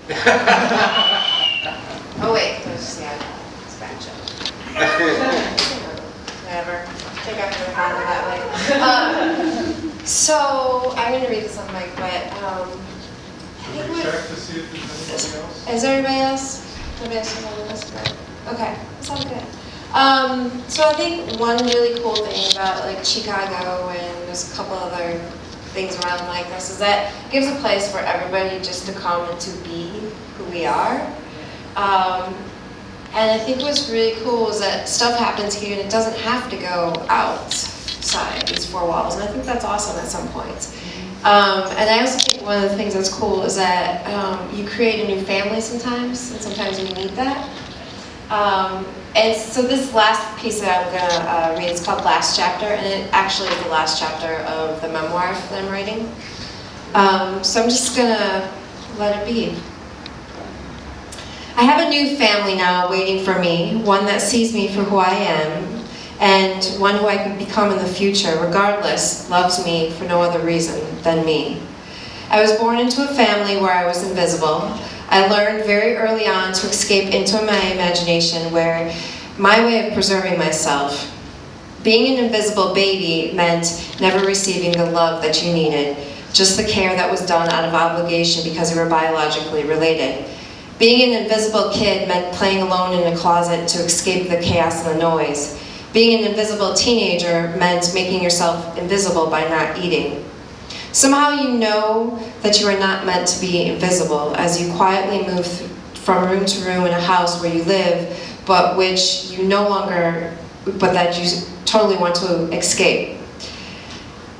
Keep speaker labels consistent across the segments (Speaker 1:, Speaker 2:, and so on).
Speaker 1: Oh wait, there's, yeah, it's back show. Whatever, take after the father that way. So, I'm going to read this on mic, but
Speaker 2: Should we check to see if there's anybody else?
Speaker 1: is there anybody else? Nobody else is on the list, right? Okay, that sounds good. So I think one really cool thing about like Chicago, and there's a couple other things around like this, is that it gives a place for everybody just to come and to be who we are. And I think what's really cool is that stuff happens here and it doesn't have to go outside these four walls, and I think that's awesome at some point. And I also think one of the things that's cool is that you create a new family sometimes, and sometimes you need that. And so this last piece that I'm going to read is called Last Chapter, and it actually is the last chapter of the memoir that I'm writing. So I'm just going to let it be. I have a new family now waiting for me, one that sees me for who I am, and one who I can become in the future, regardless, loves me for no other reason than me. I was born into a family where I was invisible. I learned very early on to escape into my imagination, where my way of preserving myself. Being an invisible baby meant never receiving the love that you needed, just the care that was done out of obligation because you were biologically related. Being an invisible kid meant playing alone in a closet to escape the chaos and the noise. Being an invisible teenager meant making yourself invisible by not eating. Somehow you know that you are not meant to be invisible as you quietly move from room to room in a house where you live, but which you no longer, but that you totally want to escape.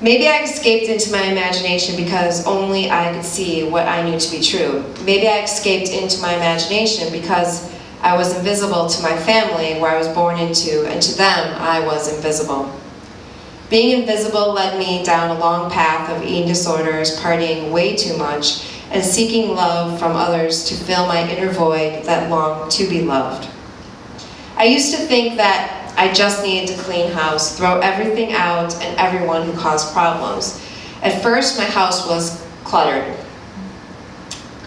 Speaker 1: Maybe I escaped into my imagination because only I could see what I knew to be true. Maybe I escaped into my imagination because I was invisible to my family where I was born into, and to them I was invisible. Being invisible led me down a long path of eating disorders, partying way too much, and seeking love from others to fill my inner void that longed to be loved. I used to think that I just needed to clean house, throw everything out and everyone who caused problems. At first, my house was cluttered.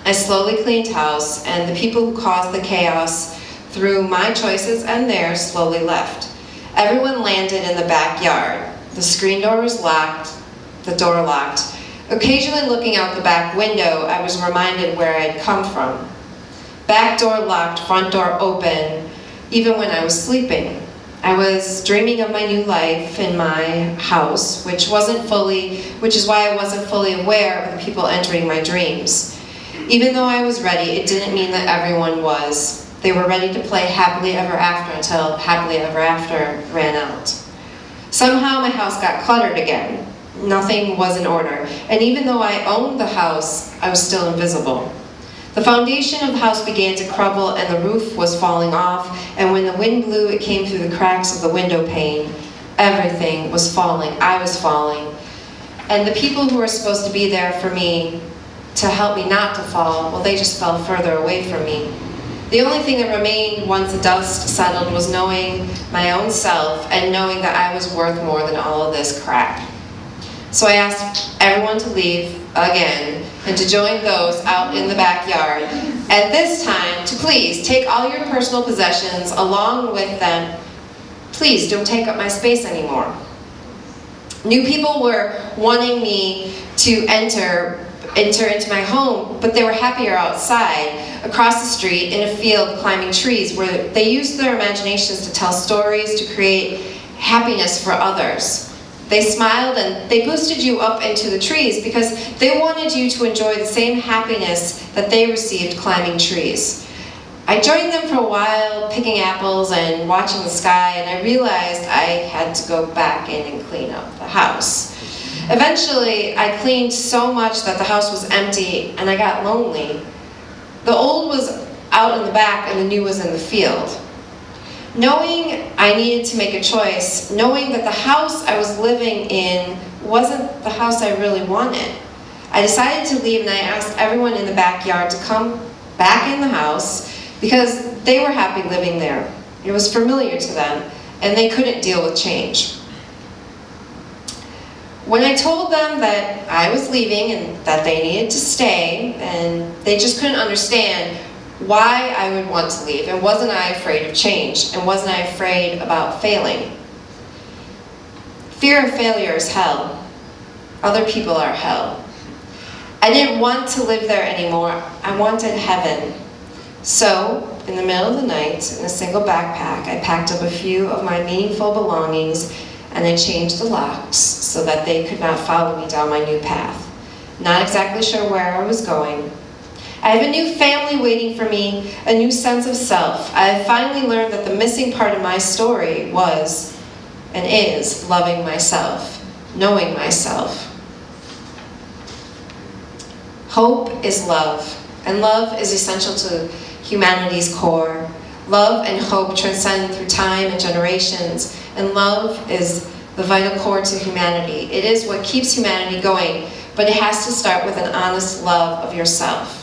Speaker 1: I slowly cleaned house, and the people who caused the chaos through my choices and theirs slowly left. Everyone landed in the backyard. The screen door was locked, the door locked. Occasionally looking out the back window, I was reminded where I had come from. Back door locked, front door open, even when I was sleeping. I was dreaming of my new life in my house, which is why I wasn't fully aware of the people entering my dreams. Even though I was ready, it didn't mean that everyone was. They were ready to play happily ever after until happily ever after ran out. Somehow my house got cluttered again. Nothing was in order. And even though I owned the house, I was still invisible. The foundation of the house began to crumble and the roof was falling off, and when the wind blew, it came through the cracks of the window pane. Everything was falling. I was falling. And the people who were supposed to be there for me to help me not to fall, well, they just fell further away from me. The only thing that remained once the dust settled was knowing my own self and knowing that I was worth more than all of this crap. So I asked everyone to leave again and to join those out in the backyard. At this time, to please take all your personal possessions along with them. Please don't take up my space anymore. New people were wanting me to enter into my home, but they were happier outside, across the street, in a field, climbing trees, where they used their imaginations to tell stories, to create happiness for others. They smiled and they boosted you up into the trees because they wanted you to enjoy the same happiness that they received climbing trees. I joined them for a while, picking apples and watching the sky, and I realized I had to go back in and clean up the house. Eventually, I cleaned so much that the house was empty and I got lonely. The old was out in the back and the new was in the field. Knowing I needed to make a choice, knowing that the house I was living in wasn't the house I really wanted, I decided to leave, and I asked everyone in the backyard to come back in the house because they were happy living there. It was familiar to them, and they couldn't deal with change. When I told them that I was leaving and that they needed to stay, and they just couldn't understand why I would want to leave, and wasn't I afraid of change, and wasn't I afraid about failing. Fear of failure is hell. Other people are hell. I didn't want to live there anymore. I wanted heaven. So, in the middle of the night, in a single backpack, I packed up a few of my meaningful belongings and I changed the locks so that they could not follow me down my new path. Not exactly sure where I was going. I have a new family waiting for me, a new sense of self. I have finally learned that the missing part of my story was and is loving myself, knowing myself. Hope is love, and love is essential to humanity's core. Love and hope transcend through time and generations, and love is the vital core to humanity. It is what keeps humanity going, but it has to start with an honest love of yourself.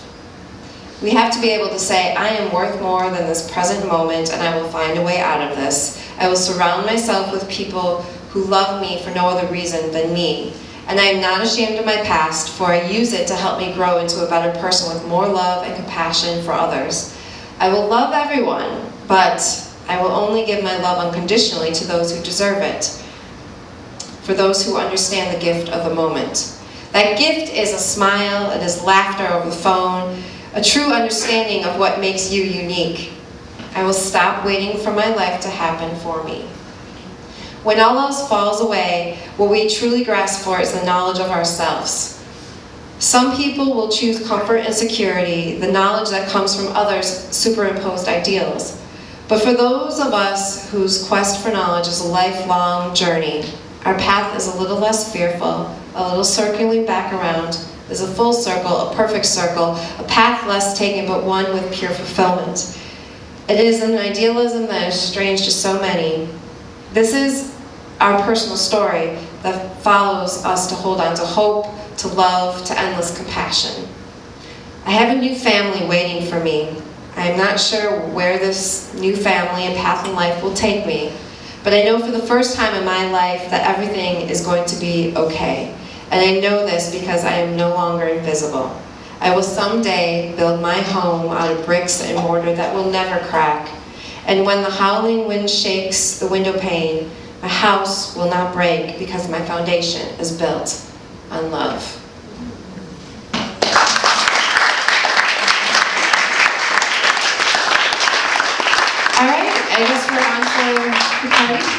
Speaker 1: We have to be able to say, I am worth more than this present moment, and I will find a way out of this. I will surround myself with people who love me for no other reason than me. And I am not ashamed of my past, for I use it to help me grow into a better person with more love and compassion for others. I will love everyone, but I will only give my love unconditionally to those who deserve it, for those who understand the gift of the moment. That gift is a smile, it is laughter over the phone, a true understanding of what makes you unique. I will stop waiting for my life to happen for me. When all else falls away, what we truly grasp for is the knowledge of ourselves. Some people will choose comfort and security, the knowledge that comes from others' superimposed ideals. But for those of us whose quest for knowledge is a lifelong journey, our path is a little less fearful, a little circling back around, is a full circle, a perfect circle, a path less taken but one with pure fulfillment. It is an idealism that is strange to so many. This is our personal story that follows us to hold on to hope, to love, to endless compassion. I have a new family waiting for me. I am not sure where this new family and path in life will take me, but I know for the first time in my life that everything is going to be okay. And I know this because I am no longer invisible. I will someday build my home out of bricks and mortar that will never crack. And when the howling wind shakes the window pane, my house will not break because my foundation is built on love. All right, I guess we're on to the party.